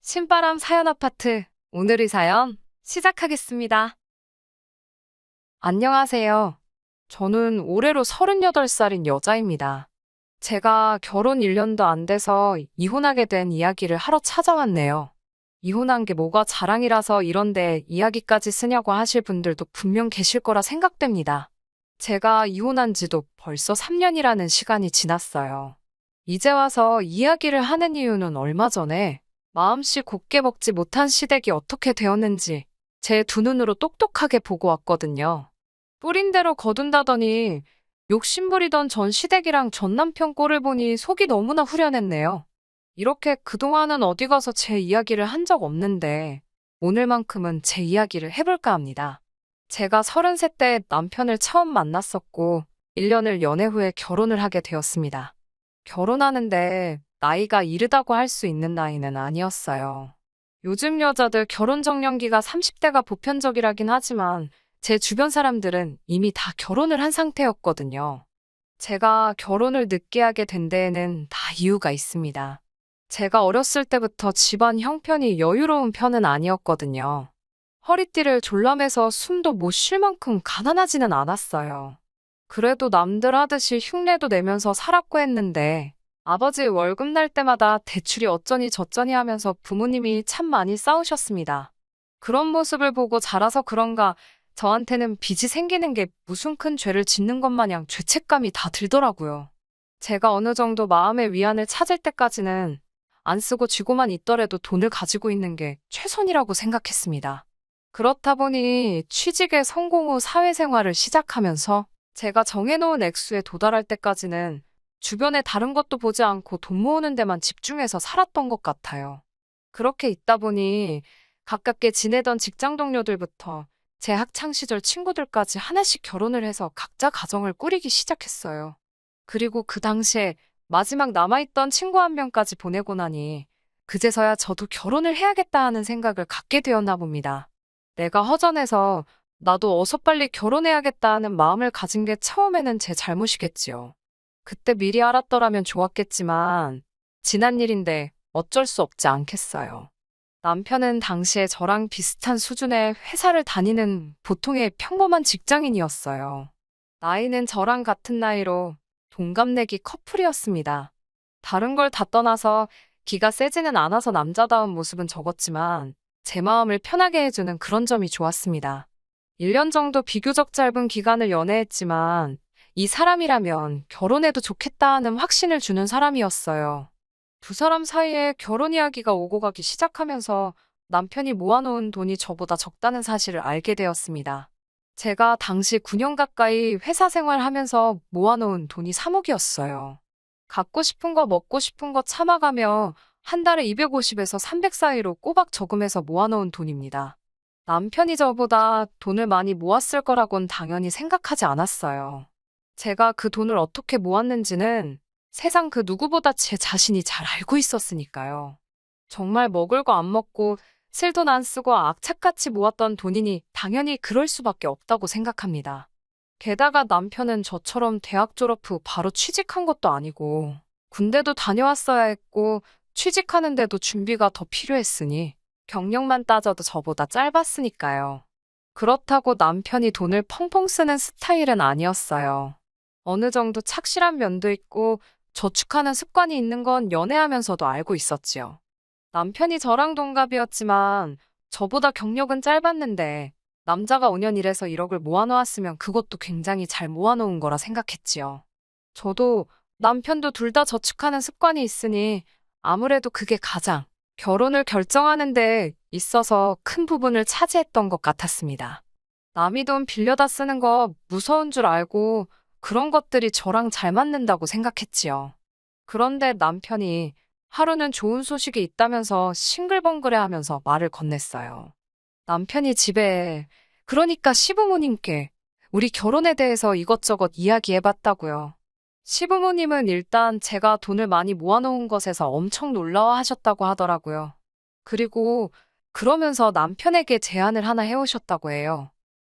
신바람 사연 아파트. 오늘의 사연 시작하겠습니다. 안녕하세요. 저는 올해로 38살인 여자입니다. 제가 결혼 1년도 안 돼서 이혼하게 된 이야기를 하러 찾아왔네요. 이혼한 게 뭐가 자랑이라서 이런데 이야기까지 쓰냐고 하실 분들도 분명 계실 거라 생각됩니다. 제가 이혼한 지도 벌써 3년이라는 시간이 지났어요. 이제 와서 이야기를 하는 이유는 얼마 전에 마음씨 곱게 먹지 못한 시댁이 어떻게 되었는지 제 두 눈으로 똑똑하게 보고 왔거든요. 뿌린 대로 거둔다더니 욕심부리던 전 시댁이랑 전 남편 꼴을 보니 속이 너무나 후련했네요. 이렇게 그동안은 어디 가서 제 이야기를 한 적 없는데 오늘만큼은 제 이야기를 해볼까 합니다. 제가 33 때 남편을 처음 만났었고 1년을 연애 후에 결혼을 하게 되었습니다. 결혼하는데 나이가 이르다고 할 수 있는 나이는 아니었어요. 요즘 여자들 결혼 정년기가 30대가 보편적이라긴 하지만 제 주변 사람들은 이미 다 결혼을 한 상태였거든요. 제가 결혼을 늦게 하게 된 데에는 다 이유가 있습니다. 제가 어렸을 때부터 집안 형편이 여유로운 편은 아니었거든요. 허리띠를 졸라매서 숨도 못 쉴 만큼 가난하지는 않았어요. 그래도 남들 하듯이 흉내도 내면서 살았고 했는데 아버지 월급 날 때마다 대출이 어쩌니 저쩌니 하면서 부모님이 참 많이 싸우셨습니다. 그런 모습을 보고 자라서 그런가 저한테는 빚이 생기는 게 무슨 큰 죄를 짓는 것 마냥 죄책감이 다 들더라고요. 제가 어느 정도 마음의 위안을 찾을 때까지는 안 쓰고 쥐고만 있더라도 돈을 가지고 있는 게 최선이라고 생각했습니다. 그렇다 보니 취직에 성공 후 사회생활을 시작하면서 제가 정해놓은 액수에 도달할 때까지는 주변에 다른 것도 보지 않고 돈 모으는 데만 집중해서 살았던 것 같아요. 그렇게 있다 보니 가깝게 지내던 직장 동료들부터 제 학창시절 친구들까지 하나씩 결혼을 해서 각자 가정을 꾸리기 시작했어요. 그리고 그 당시에 마지막 남아있던 친구 한 명까지 보내고 나니 그제서야 저도 결혼을 해야겠다 하는 생각을 갖게 되었나 봅니다. 내가 허전해서 나도 어서 빨리 결혼해야겠다 하는 마음을 가진 게 처음에는 제 잘못이겠지요. 그때 미리 알았더라면 좋았겠지만 지난 일인데 어쩔 수 없지 않겠어요. 남편은 당시에 저랑 비슷한 수준의 회사를 다니는 보통의 평범한 직장인이었어요. 나이는 저랑 같은 나이로 동갑내기 커플이었습니다. 다른 걸 다 떠나서 기가 세지는 않아서 남자다운 모습은 적었지만 제 마음을 편하게 해주는 그런 점이 좋았습니다. 1년 정도 비교적 짧은 기간을 연애했지만 이 사람이라면 결혼해도 좋겠다 하는 확신을 주는 사람이었어요. 두 사람 사이에 결혼 이야기가 오고 가기 시작하면서 남편이 모아놓은 돈이 저보다 적다는 사실을 알게 되었습니다. 제가 당시 9년 가까이 회사 생활하면서 모아놓은 돈이 3억이었어요. 갖고 싶은 거 먹고 싶은 거 참아가며 한 달에 250에서 300 사이로 꼬박 저금해서 모아놓은 돈입니다. 남편이 저보다 돈을 많이 모았을 거라곤 당연히 생각하지 않았어요. 제가 그 돈을 어떻게 모았는지는 세상 그 누구보다 제 자신이 잘 알고 있었으니까요. 정말 먹을 거 안 먹고 쓸 돈 안 쓰고 악착같이 모았던 돈이니 당연히 그럴 수밖에 없다고 생각합니다. 게다가 남편은 저처럼 대학 졸업 후 바로 취직한 것도 아니고 군대도 다녀왔어야 했고 취직하는데도 준비가 더 필요했으니 경력만 따져도 저보다 짧았으니까요. 그렇다고 남편이 돈을 펑펑 쓰는 스타일은 아니었어요. 어느 정도 착실한 면도 있고 저축하는 습관이 있는 건 연애하면서도 알고 있었지요. 남편이 저랑 동갑이었지만 저보다 경력은 짧았는데 남자가 5년 일해서 1억을 모아놓았으면 그것도 굉장히 잘 모아놓은 거라 생각했지요. 저도 남편도 둘 다 저축하는 습관이 있으니 아무래도 그게 가장 결혼을 결정하는 데 있어서 큰 부분을 차지했던 것 같았습니다. 남이 돈 빌려다 쓰는 거 무서운 줄 알고 그런 것들이 저랑 잘 맞는다고 생각했지요. 그런데 남편이 하루는 좋은 소식이 있다면서 싱글벙글해 하면서 말을 건넸어요. 남편이 집에, 그러니까 시부모님께 우리 결혼에 대해서 이것저것 이야기해봤다고요. 시부모님은 일단 제가 돈을 많이 모아놓은 것에서 엄청 놀라워하셨다고 하더라고요. 그리고 그러면서 남편에게 제안을 하나 해오셨다고 해요.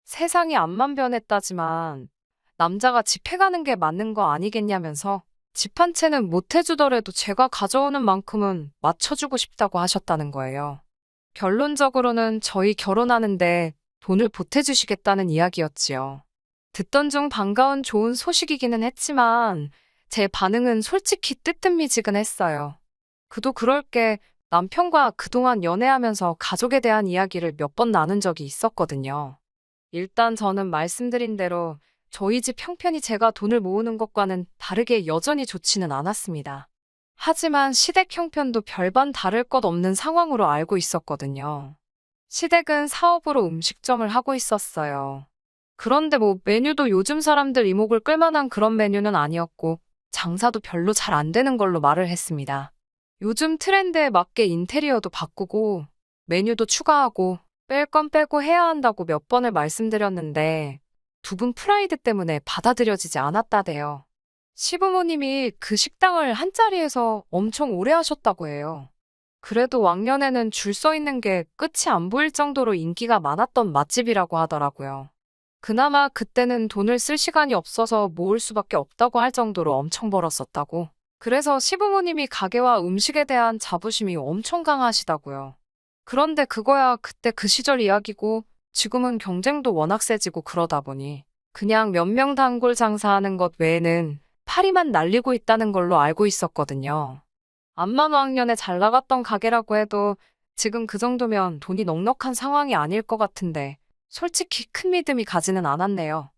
세상이 암만 변했다지만 남자가 집해가는 게 맞는 거 아니겠냐면서 집 한 채는 못 해주더라도 제가 가져오는 만큼은 맞춰주고 싶다고 하셨다는 거예요. 결론적으로는 저희 결혼하는데 돈을 보태주시겠다는 이야기였지요. 듣던 중 반가운 좋은 소식이기는 했지만 제 반응은 솔직히 뜨뜻미지근했어요. 그도 그럴 게 남편과 그동안 연애하면서 가족에 대한 이야기를 몇 번 나눈 적이 있었거든요. 일단 저는 말씀드린 대로 저희 집 형편이 제가 돈을 모으는 것과는 다르게 여전히 좋지는 않았습니다. 하지만 시댁 형편도 별반 다를 것 없는 상황으로 알고 있었거든요. 시댁은 사업으로 음식점을 하고 있었어요. 그런데 뭐 메뉴도 요즘 사람들 이목을 끌만한 그런 메뉴는 아니었고 장사도 별로 잘 안 되는 걸로 말을 했습니다. 요즘 트렌드에 맞게 인테리어도 바꾸고 메뉴도 추가하고 뺄 건 빼고 해야 한다고 몇 번을 말씀드렸는데 두 분 프라이드 때문에 받아들여지지 않았다대요. 시부모님이 그 식당을 한 자리에서 엄청 오래 하셨다고 해요. 그래도 왕년에는 줄 서 있는 게 끝이 안 보일 정도로 인기가 많았던 맛집이라고 하더라고요. 그나마 그때는 돈을 쓸 시간이 없어서 모을 수밖에 없다고 할 정도로 엄청 벌었었다고. 그래서 시부모님이 가게와 음식에 대한 자부심이 엄청 강하시다고요. 그런데 그거야 그때 그 시절 이야기고 지금은 경쟁도 워낙 세지고 그러다 보니 그냥 몇 명 단골 장사하는 것 외에는 파리만 날리고 있다는 걸로 알고 있었거든요. 암만 왕년에 잘 나갔던 가게라고 해도 지금 그 정도면 돈이 넉넉한 상황이 아닐 것 같은데 솔직히 큰 믿음이 가지는 않았네요.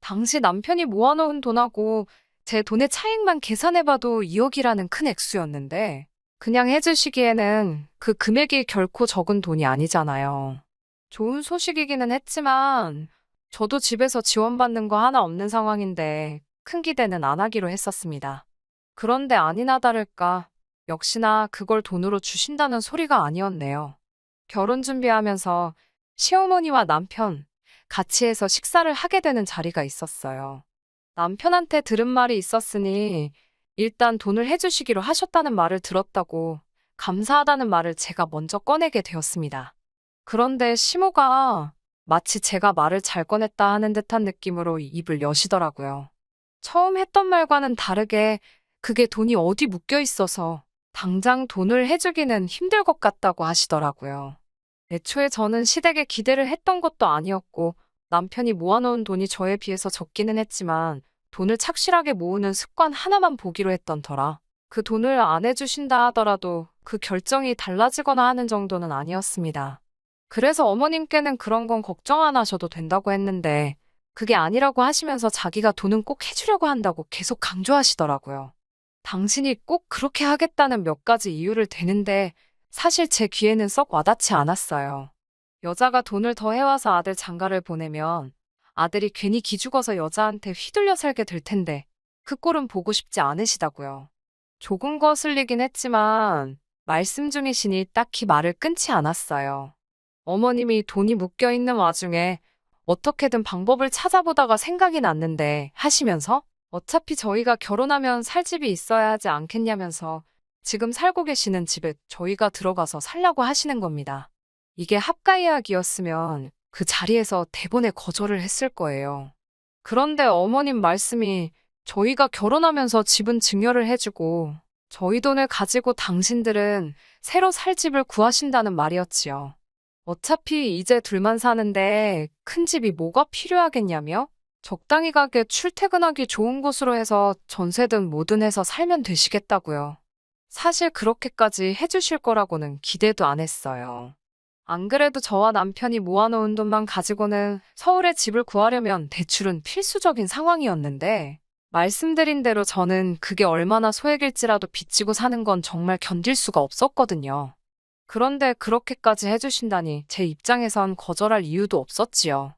당시 남편이 모아놓은 돈하고 제 돈의 차익만 계산해봐도 2억이라는 큰 액수였는데 그냥 해주시기에는 그 금액이 결코 적은 돈이 아니잖아요. 좋은 소식이기는 했지만 저도 집에서 지원받는 거 하나 없는 상황인데 큰 기대는 안 하기로 했었습니다. 그런데 아니나 다를까 역시나 그걸 돈으로 주신다는 소리가 아니었네요. 결혼 준비하면서 시어머니와 남편 같이 해서 식사를 하게 되는 자리가 있었어요. 남편한테 들은 말이 있었으니 일단 돈을 해주시기로 하셨다는 말을 들었다고 감사하다는 말을 제가 먼저 꺼내게 되었습니다. 그런데 시모가 마치 제가 말을 잘 꺼냈다 하는 듯한 느낌으로 입을 여시더라고요. 처음 했던 말과는 다르게 그게 돈이 어디 묶여 있어서 당장 돈을 해주기는 힘들 것 같다고 하시더라고요. 애초에 저는 시댁에 기대를 했던 것도 아니었고 남편이 모아놓은 돈이 저에 비해서 적기는 했지만 돈을 착실하게 모으는 습관 하나만 보기로 했던 터라 그 돈을 안 해주신다 하더라도 그 결정이 달라지거나 하는 정도는 아니었습니다. 그래서 어머님께는 그런 건 걱정 안 하셔도 된다고 했는데 그게 아니라고 하시면서 자기가 돈은 꼭 해주려고 한다고 계속 강조하시더라고요. 당신이 꼭 그렇게 하겠다는 몇 가지 이유를 대는데 사실 제 귀에는 썩 와닿지 않았어요. 여자가 돈을 더 해와서 아들 장가를 보내면 아들이 괜히 기죽어서 여자한테 휘둘려 살게 될 텐데 그 꼴은 보고 싶지 않으시다고요. 조금 거슬리긴 했지만 말씀 중이시니 딱히 말을 끊지 않았어요. 어머님이 돈이 묶여있는 와중에 어떻게든 방법을 찾아보다가 생각이 났는데 하시면서 어차피 저희가 결혼하면 살 집이 있어야 하지 않겠냐면서 지금 살고 계시는 집에 저희가 들어가서 살려고 하시는 겁니다. 이게 합가 이야기였으면 그 자리에서 대본에 거절을 했을 거예요. 그런데 어머님 말씀이 저희가 결혼하면서 집은 증여를 해주고 저희 돈을 가지고 당신들은 새로 살 집을 구하신다는 말이었지요. 어차피 이제 둘만 사는데 큰 집이 뭐가 필요하겠냐며? 적당히 가게 출퇴근하기 좋은 곳으로 해서 전세든 뭐든 해서 살면 되시겠다고요. 사실 그렇게까지 해주실 거라고는 기대도 안 했어요. 안 그래도 저와 남편이 모아놓은 돈만 가지고는 서울에 집을 구하려면 대출은 필수적인 상황이었는데 말씀드린 대로 저는 그게 얼마나 소액일지라도 빚지고 사는 건 정말 견딜 수가 없었거든요. 그런데 그렇게까지 해주신다니 제 입장에선 거절할 이유도 없었지요.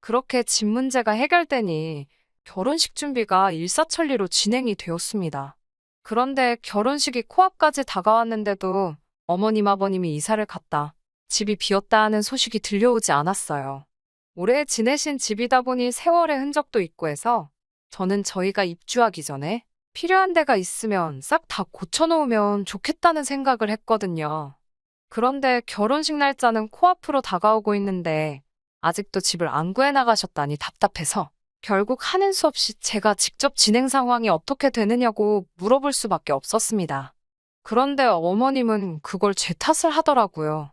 그렇게 집 문제가 해결되니 결혼식 준비가 일사천리로 진행이 되었습니다. 그런데 결혼식이 코앞까지 다가왔는데도 어머님 아버님이 이사를 갔다 집이 비었다 하는 소식이 들려오지 않았어요. 오래 지내신 집이다 보니 세월의 흔적도 있고 해서 저는 저희가 입주하기 전에 필요한 데가 있으면 싹 다 고쳐놓으면 좋겠다는 생각을 했거든요. 그런데 결혼식 날짜는 코앞으로 다가오고 있는데 아직도 집을 안 구해나가셨다니 답답해서 결국 하는 수 없이 제가 직접 진행 상황이 어떻게 되느냐고 물어볼 수밖에 없었습니다. 그런데 어머님은 그걸 제 탓을 하더라고요.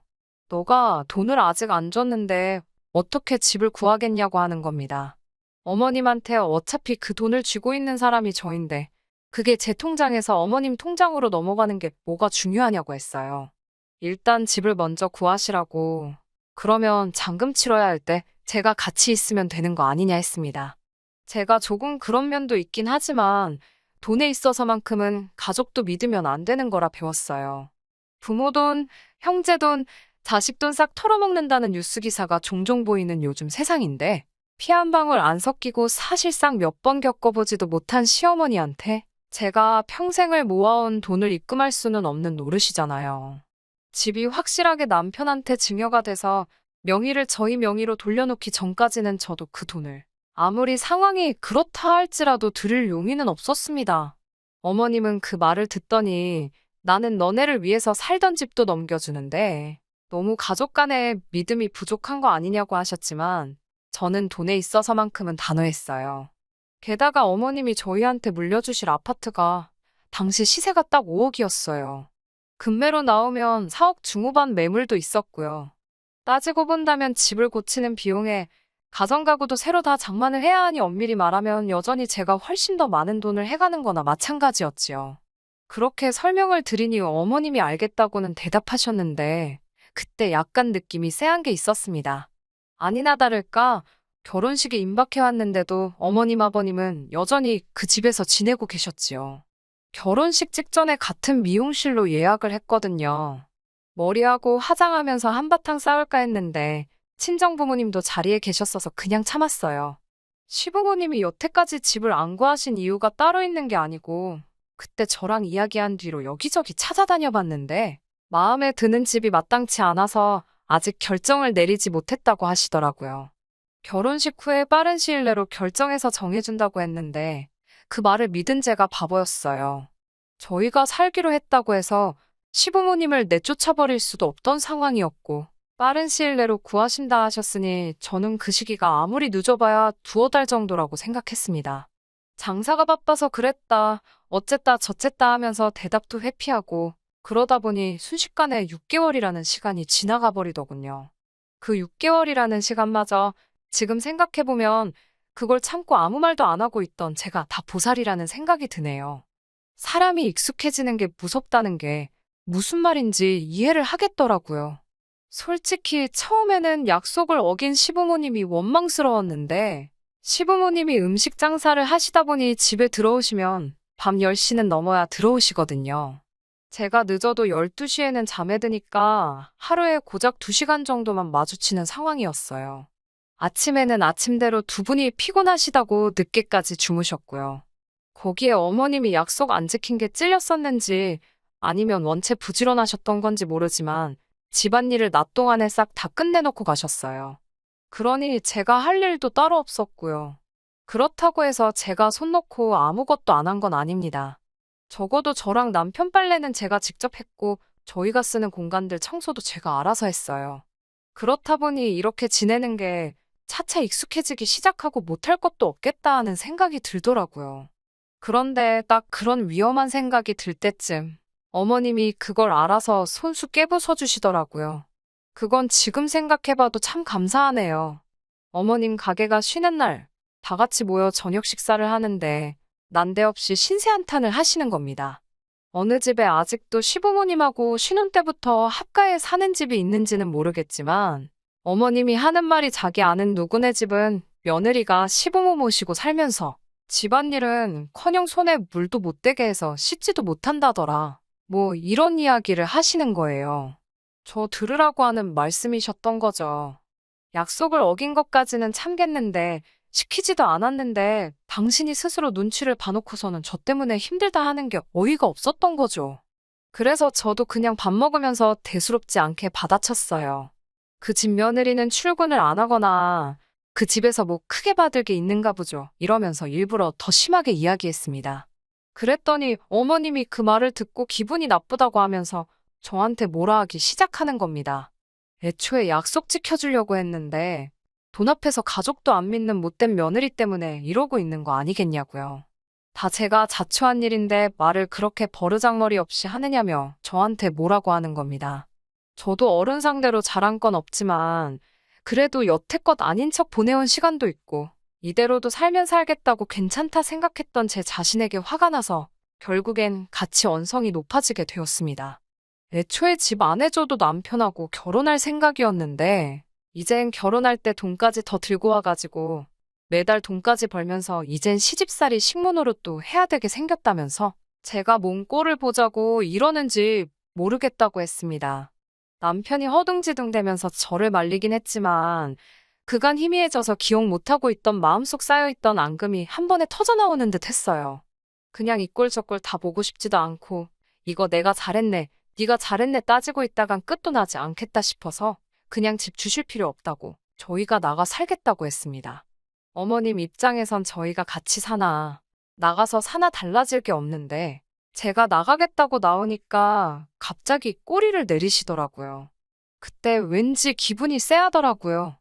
너가 돈을 아직 안 줬는데 어떻게 집을 구하겠냐고 하는 겁니다. 어머님한테 어차피 그 돈을 쥐고 있는 사람이 저인데 그게 제 통장에서 어머님 통장으로 넘어가는 게 뭐가 중요하냐고 했어요. 일단 집을 먼저 구하시라고. 그러면 잔금 치러야 할 때 제가 같이 있으면 되는 거 아니냐 했습니다. 제가 조금 그런 면도 있긴 하지만 돈에 있어서만큼은 가족도 믿으면 안 되는 거라 배웠어요. 부모 돈, 형제 돈, 자식 돈 싹 털어먹는다는 뉴스 기사가 종종 보이는 요즘 세상인데 피 한 방울 안 섞이고 사실상 몇 번 겪어보지도 못한 시어머니한테 제가 평생을 모아온 돈을 입금할 수는 없는 노릇이잖아요. 집이 확실하게 남편한테 증여가 돼서 명의를 저희 명의로 돌려놓기 전까지는 저도 그 돈을 아무리 상황이 그렇다 할지라도 드릴 용의는 없었습니다. 어머님은 그 말을 듣더니 나는 너네를 위해서 살던 집도 넘겨주는데 너무 가족 간의 믿음이 부족한 거 아니냐고 하셨지만 저는 돈에 있어서만큼은 단호했어요. 게다가 어머님이 저희한테 물려주실 아파트가 당시 시세가 딱 5억이었어요. 금매로 나오면 4억 중후반 매물도 있었고요. 따지고 본다면 집을 고치는 비용에 가정가구도 새로 다 장만을 해야 하니 엄밀히 말하면 여전히 제가 훨씬 더 많은 돈을 해가는 거나 마찬가지였지요. 그렇게 설명을 드리니 어머님이 알겠다고는 대답하셨는데 그때 약간 느낌이 쎄한 게 있었습니다. 아니나 다를까 결혼식이 임박해왔는데도 어머님 아버님은 여전히 그 집에서 지내고 계셨지요. 결혼식 직전에 같은 미용실로 예약을 했거든요. 머리하고 화장하면서 한바탕 싸울까 했는데 친정 부모님도 자리에 계셨어서 그냥 참았어요. 시부모님이 여태까지 집을 안 구하신 이유가 따로 있는 게 아니고 그때 저랑 이야기한 뒤로 여기저기 찾아다녀 봤는데 마음에 드는 집이 마땅치 않아서 아직 결정을 내리지 못했다고 하시더라고요. 결혼식 후에 빠른 시일 내로 결정해서 정해준다고 했는데 그 말을 믿은 제가 바보였어요. 저희가 살기로 했다고 해서 시부모님을 내쫓아버릴 수도 없던 상황이었고 빠른 시일 내로 구하신다 하셨으니 저는 그 시기가 아무리 늦어봐야 두어 달 정도라고 생각했습니다. 장사가 바빠서 그랬다, 어쨌다 저쨌다 하면서 대답도 회피하고 그러다 보니 순식간에 6개월이라는 시간이 지나가 버리더군요. 그 6개월이라는 시간마저 지금 생각해보면 그걸 참고 아무 말도 안 하고 있던 제가 다 보살이라는 생각이 드네요. 사람이 익숙해지는 게 무섭다는 게 무슨 말인지 이해를 하겠더라고요. 솔직히 처음에는 약속을 어긴 시부모님이 원망스러웠는데 시부모님이 음식 장사를 하시다 보니 집에 들어오시면 밤 10시는 넘어야 들어오시거든요. 제가 늦어도 12시에는 잠에 드니까 하루에 고작 2시간 정도만 마주치는 상황이었어요. 아침에는 아침대로 두 분이 피곤하시다고 늦게까지 주무셨고요. 거기에 어머님이 약속 안 지킨 게 찔렸었는지 아니면 원체 부지런하셨던 건지 모르지만 집안일을 낮 동안에 싹 다 끝내놓고 가셨어요. 그러니 제가 할 일도 따로 없었고요. 그렇다고 해서 제가 손 놓고 아무것도 안 한 건 아닙니다. 적어도 저랑 남편 빨래는 제가 직접 했고 저희가 쓰는 공간들 청소도 제가 알아서 했어요. 그렇다 보니 이렇게 지내는 게 차차 익숙해지기 시작하고 못할 것도 없겠다 하는 생각이 들더라고요. 그런데 딱 그런 위험한 생각이 들 때쯤 어머님이 그걸 알아서 손수 깨부숴 주시더라고요. 그건 지금 생각해봐도 참 감사하네요. 어머님 가게가 쉬는 날 다 같이 모여 저녁 식사를 하는데 난데없이 신세 한탄을 하시는 겁니다. 어느 집에 아직도 시부모님하고 신혼 때부터 합가에 사는 집이 있는지는 모르겠지만 어머님이 하는 말이 자기 아는 누구네 집은 며느리가 시부모 모시고 살면서 집안일은 커녕 손에 물도 못 대게 해서 씻지도 못한다더라. 뭐 이런 이야기를 하시는 거예요. 저 들으라고 하는 말씀이셨던 거죠. 약속을 어긴 것까지는 참겠는데 시키지도 않았는데 당신이 스스로 눈치를 봐놓고서는 저 때문에 힘들다 하는 게 어이가 없었던 거죠. 그래서 저도 그냥 밥 먹으면서 대수롭지 않게 받아쳤어요. 그 집 며느리는 출근을 안 하거나 그 집에서 뭐 크게 받을 게 있는가 보죠. 이러면서 일부러 더 심하게 이야기했습니다. 그랬더니 어머님이 그 말을 듣고 기분이 나쁘다고 하면서 저한테 뭐라 하기 시작하는 겁니다. 애초에 약속 지켜주려고 했는데 돈 앞에서 가족도 안 믿는 못된 며느리 때문에 이러고 있는 거 아니겠냐고요. 다 제가 자초한 일인데 말을 그렇게 버르장머리 없이 하느냐며 저한테 뭐라고 하는 겁니다. 저도 어른 상대로 잘한 건 없지만 그래도 여태껏 아닌 척 보내온 시간도 있고 이대로도 살면 살겠다고 괜찮다 생각했던 제 자신에게 화가 나서 결국엔 같이 언성이 높아지게 되었습니다. 애초에 집 안 해줘도 남편하고 결혼할 생각이었는데 이젠 결혼할 때 돈까지 더 들고 와가지고 매달 돈까지 벌면서 이젠 시집살이 식모노릇도 해야 되게 생겼다면서 제가 뭔 꼴을 보자고 이러는지 모르겠다고 했습니다. 남편이 허둥지둥대면서 저를 말리긴 했지만 그간 희미해져서 기억 못하고 있던 마음속 쌓여있던 앙금이 한 번에 터져나오는 듯 했어요. 그냥 이 꼴 저 꼴 다 보고 싶지도 않고 이거 내가 잘했네, 네가 잘했네 따지고 있다간 끝도 나지 않겠다 싶어서 그냥 집 주실 필요 없다고 저희가 나가 살겠다고 했습니다. 어머님 입장에선 저희가 같이 사나 나가서 사나 달라질 게 없는데 제가 나가겠다고 나오니까 갑자기 꼬리를 내리시더라고요. 그때 왠지 기분이 쎄하더라고요.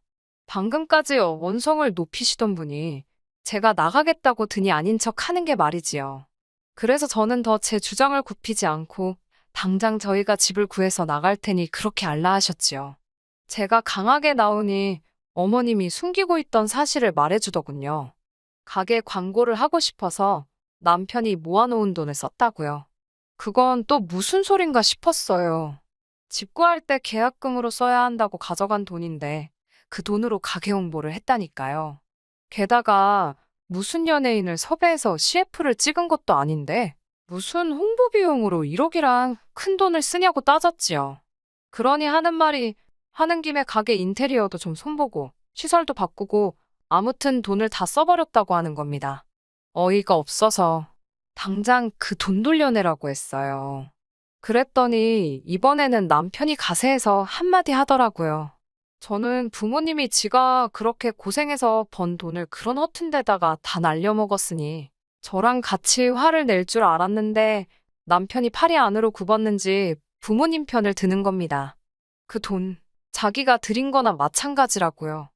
방금까지 원성을 높이시던 분이 제가 나가겠다고 드니 아닌 척 하는 게 말이지요. 그래서 저는 더 제 주장을 굽히지 않고 당장 저희가 집을 구해서 나갈 테니 그렇게 알라 하셨지요. 제가 강하게 나오니 어머님이 숨기고 있던 사실을 말해주더군요. 가게 광고를 하고 싶어서 남편이 모아놓은 돈을 썼다고요. 그건 또 무슨 소린가 싶었어요. 집 구할 때 계약금으로 써야 한다고 가져간 돈인데 그 돈으로 가게 홍보를 했다니까요. 게다가 무슨 연예인을 섭외해서 CF를 찍은 것도 아닌데 무슨 홍보 비용으로 1억이란 큰 돈을 쓰냐고 따졌지요. 그러니 하는 말이 하는 김에 가게 인테리어도 좀 손보고 시설도 바꾸고 아무튼 돈을 다 써버렸다고 하는 겁니다. 어이가 없어서 당장 그 돈 돌려내라고 했어요. 그랬더니 이번에는 남편이 가세해서 한마디 하더라고요. 저는 부모님이 지가 그렇게 고생해서 번 돈을 그런 허튼 데다가 다 날려먹었으니 저랑 같이 화를 낼 줄 알았는데 남편이 팔이 안으로 굽었는지 부모님 편을 드는 겁니다. 그 돈 자기가 들인 거나 마찬가지라고요.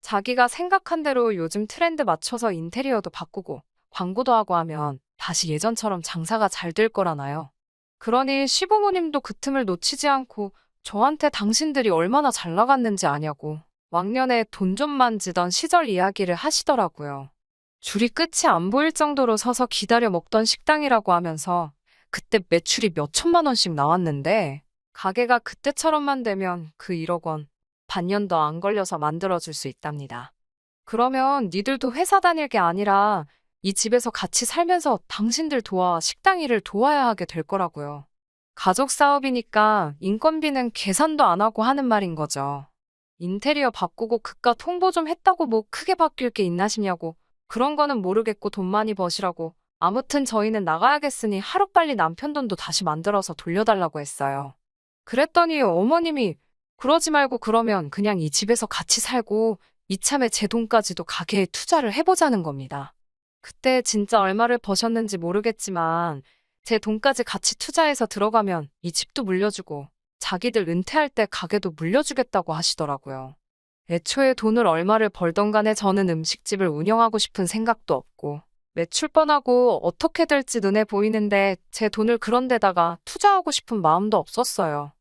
자기가 생각한 대로 요즘 트렌드 맞춰서 인테리어도 바꾸고 광고도 하고 하면 다시 예전처럼 장사가 잘 될 거라나요. 그러니 시부모님도 그 틈을 놓치지 않고 저한테 당신들이 얼마나 잘 나갔는지 아냐고 왕년에 돈 좀 만지던 시절 이야기를 하시더라고요. 줄이 끝이 안 보일 정도로 서서 기다려 먹던 식당이라고 하면서 그때 매출이 몇 천만 원씩 나왔는데 가게가 그때처럼만 되면 그 1억 원 반년 더 안 걸려서 만들어줄 수 있답니다. 그러면 니들도 회사 다닐 게 아니라 이 집에서 같이 살면서 당신들 도와 식당 일을 도와야 하게 될 거라고요. 가족 사업이니까 인건비는 계산도 안 하고 하는 말인 거죠. 인테리어 바꾸고 그깟 홍보 좀 했다고 뭐 크게 바뀔 게 있나 싶냐고. 그런 거는 모르겠고 돈 많이 버시라고. 아무튼 저희는 나가야겠으니 하루빨리 남편 돈도 다시 만들어서 돌려달라고 했어요. 그랬더니 어머님이 그러지 말고 그러면 그냥 이 집에서 같이 살고 이참에 제 돈까지도 가게에 투자를 해보자는 겁니다. 그때 진짜 얼마를 버셨는지 모르겠지만 제 돈까지 같이 투자해서 들어가면 이 집도 물려주고 자기들 은퇴할 때 가게도 물려주겠다고 하시더라고요. 애초에 돈을 얼마를 벌던 간에 저는 음식집을 운영하고 싶은 생각도 없고 매출 뻔하고 어떻게 될지 눈에 보이는데 제 돈을 그런 데다가 투자하고 싶은 마음도 없었어요.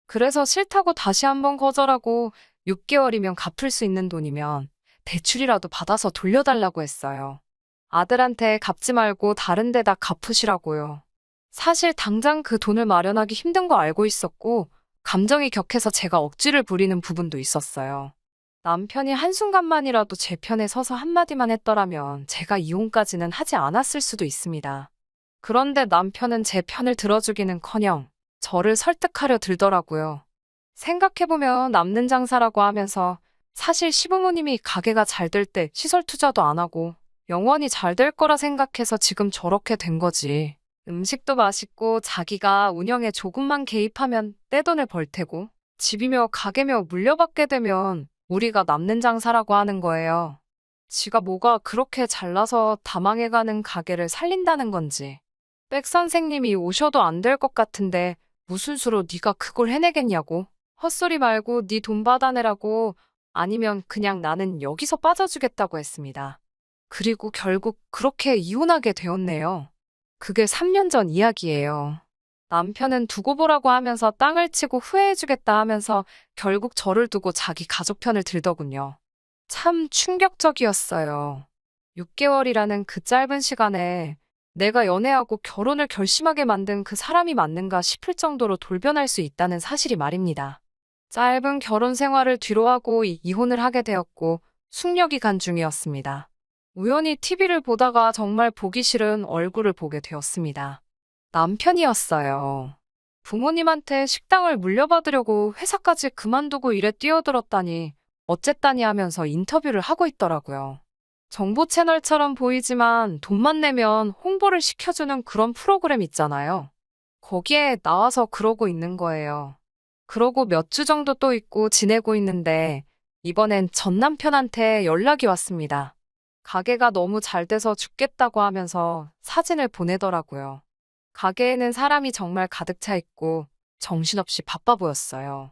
그래서 싫다고 다시 한번 거절하고 6개월이면 갚을 수 있는 돈이면 대출이라도 받아서 돌려달라고 했어요. 아들한테 갚지 말고 다른 데다 갚으시라고요. 사실 당장 그 돈을 마련하기 힘든 거 알고 있었고 감정이 격해서 제가 억지를 부리는 부분도 있었어요. 남편이 한순간만이라도 제 편에 서서 한마디만 했더라면 제가 이혼까지는 하지 않았을 수도 있습니다. 그런데 남편은 제 편을 들어주기는커녕 저를 설득하려 들더라고요. 생각해보면 남는 장사라고 하면서 사실 시부모님이 가게가 잘 될 때 시설 투자도 안 하고 영원히 잘 될 거라 생각해서 지금 저렇게 된 거지. 음식도 맛있고 자기가 운영에 조금만 개입하면 떼돈을 벌 테고 집이며 가게며 물려받게 되면 우리가 남는 장사라고 하는 거예요. 지가 뭐가 그렇게 잘나서 다 망해가는 가게를 살린다는 건지. 백 선생님이 오셔도 안 될 것 같은데 무슨 수로 네가 그걸 해내겠냐고. 헛소리 말고 네 돈 받아내라고. 아니면 그냥 나는 여기서 빠져주겠다고 했습니다. 그리고 결국 그렇게 이혼하게 되었네요. 그게 3년 전 이야기예요. 남편은 두고 보라고 하면서 땅을 치고 후회해주겠다 하면서 결국 저를 두고 자기 가족 편을 들더군요. 참 충격적이었어요. 6개월이라는 그 짧은 시간에 내가 연애하고 결혼을 결심하게 만든 그 사람이 맞는가 싶을 정도로 돌변할 수 있다는 사실이 말입니다. 짧은 결혼 생활을 뒤로하고 이혼을 하게 되었고 숙려기간 중이었습니다. 우연히 TV를 보다가 정말 보기 싫은 얼굴을 보게 되었습니다. 남편이었어요. 부모님한테 식당을 물려받으려고 회사까지 그만두고 일에 뛰어들었다니 어쨌다니 하면서 인터뷰를 하고 있더라고요. 정보 채널처럼 보이지만 돈만 내면 홍보를 시켜주는 그런 프로그램 있잖아요. 거기에 나와서 그러고 있는 거예요. 그러고 몇 주 정도 또 있고 지내고 있는데 이번엔 전 남편한테 연락이 왔습니다. 가게가 너무 잘 돼서 죽겠다고 하면서 사진을 보내더라고요. 가게에는 사람이 정말 가득 차 있고 정신없이 바빠 보였어요.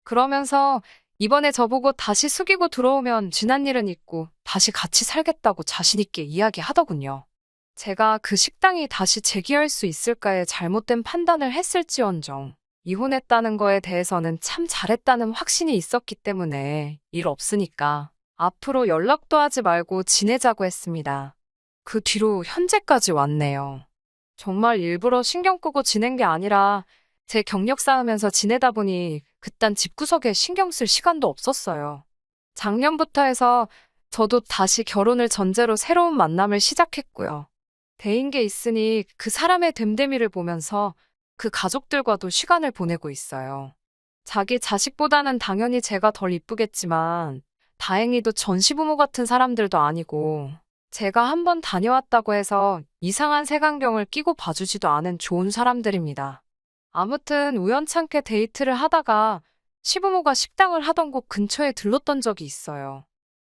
그러면서 이번에 저보고 다시 숙이고 들어오면 지난 일은 잊고 다시 같이 살겠다고 자신있게 이야기하더군요. 제가 그 식당이 다시 재기할 수 있을까에 잘못된 판단을 했을지언정 이혼했다는 거에 대해서는 참 잘했다는 확신이 있었기 때문에 일 없으니까 앞으로 연락도 하지 말고 지내자고 했습니다. 그 뒤로 현재까지 왔네요. 정말 일부러 신경 끄고 지낸 게 아니라 제 경력 쌓으면서 지내다 보니 그딴 집구석에 신경 쓸 시간도 없었어요. 작년부터 해서 저도 다시 결혼을 전제로 새로운 만남을 시작했고요. 대인 게 있으니 그 사람의 됨됨이를 보면서 그 가족들과도 시간을 보내고 있어요. 자기 자식보다는 당연히 제가 덜 이쁘겠지만 다행히도 전시부모 같은 사람들도 아니고 제가 한번 다녀왔다고 해서 이상한 색안경을 끼고 봐주지도 않은 좋은 사람들입니다. 아무튼 우연찮게 데이트를 하다가 시부모가 식당을 하던 곳 근처에 들렀던 적이 있어요.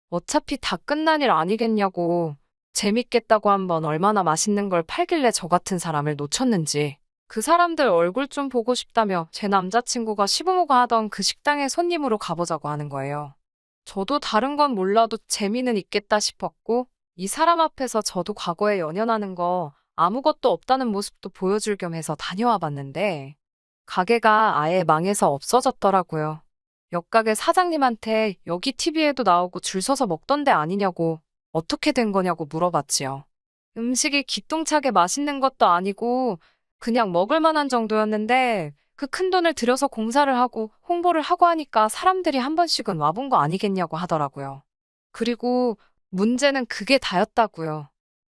어차피 다 끝난 일 아니겠냐고 재밌겠다고 한번 얼마나 맛있는 걸 팔길래 저 같은 사람을 놓쳤는지 그 사람들 얼굴 좀 보고 싶다며 제 남자친구가 시부모가 하던 그 식당에 손님으로 가보자고 하는 거예요. 저도 다른 건 몰라도 재미는 있겠다 싶었고 이 사람 앞에서 저도 과거에 연연하는 거 아무것도 없다는 모습도 보여줄 겸 해서 다녀와 봤는데 가게가 아예 망해서 없어졌더라고요. 옆가게 사장님한테 여기 TV에도 나오고 줄 서서 먹던 데 아니냐고 어떻게 된 거냐고 물어봤지요. 음식이 기똥차게 맛있는 것도 아니고 그냥 먹을 만한 정도였는데 그 큰 돈을 들여서 공사를 하고 홍보를 하고 하니까 사람들이 한 번씩은 와본 거 아니겠냐고 하더라고요. 그리고 문제는 그게 다였다고요.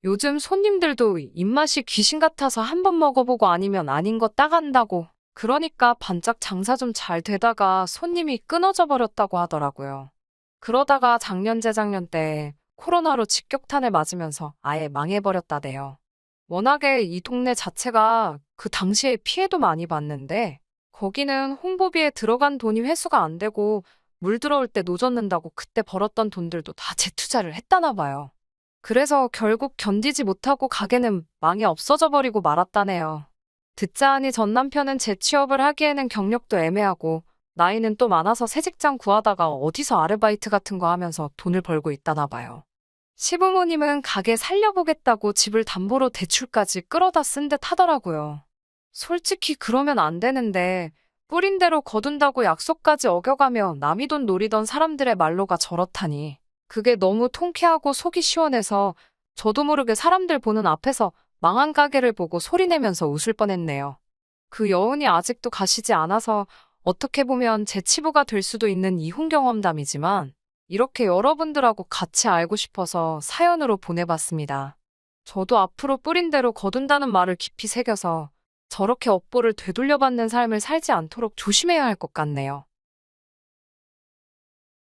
요즘 손님들도 입맛이 귀신 같아서 한 번 먹어보고 아니면 아닌 거 따간다고. 그러니까 반짝 장사 좀 잘 되다가 손님이 끊어져 버렸다고 하더라고요. 그러다가 작년 재작년 때 코로나로 직격탄을 맞으면서 아예 망해버렸다대요. 워낙에 이 동네 자체가 그 당시에 피해도 많이 봤는데 거기는 홍보비에 들어간 돈이 회수가 안 되고 물 들어올 때 노젓는다고 그때 벌었던 돈들도 다 재투자를 했다나 봐요. 그래서 결국 견디지 못하고 가게는 망해 없어져 버리고 말았다네요. 듣자 하니 전 남편은 재취업을 하기에는 경력도 애매하고 나이는 또 많아서 새 직장 구하다가 어디서 아르바이트 같은 거 하면서 돈을 벌고 있다나 봐요. 시부모님은 가게 살려보겠다고 집을 담보로 대출까지 끌어다 쓴 듯 하더라고요. 솔직히 그러면 안 되는데 뿌린 대로 거둔다고 약속까지 어겨가며 남이 돈 노리던 사람들의 말로가 저렇다니. 그게 너무 통쾌하고 속이 시원해서 저도 모르게 사람들 보는 앞에서 망한 가게를 보고 소리내면서 웃을 뻔했네요. 그 여운이 아직도 가시지 않아서 어떻게 보면 제 치부가 될 수도 있는 이혼 경험담이지만 이렇게 여러분들하고 같이 알고 싶어서 사연으로 보내봤습니다. 저도 앞으로 뿌린 대로 거둔다는 말을 깊이 새겨서 저렇게 업보를 되돌려받는 삶을 살지 않도록 조심해야 할 것 같네요.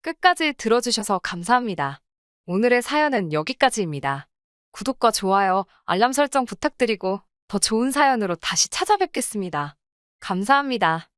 끝까지 들어주셔서 감사합니다. 오늘의 사연은 여기까지입니다. 구독과 좋아요, 알람 설정 부탁드리고 더 좋은 사연으로 다시 찾아뵙겠습니다. 감사합니다.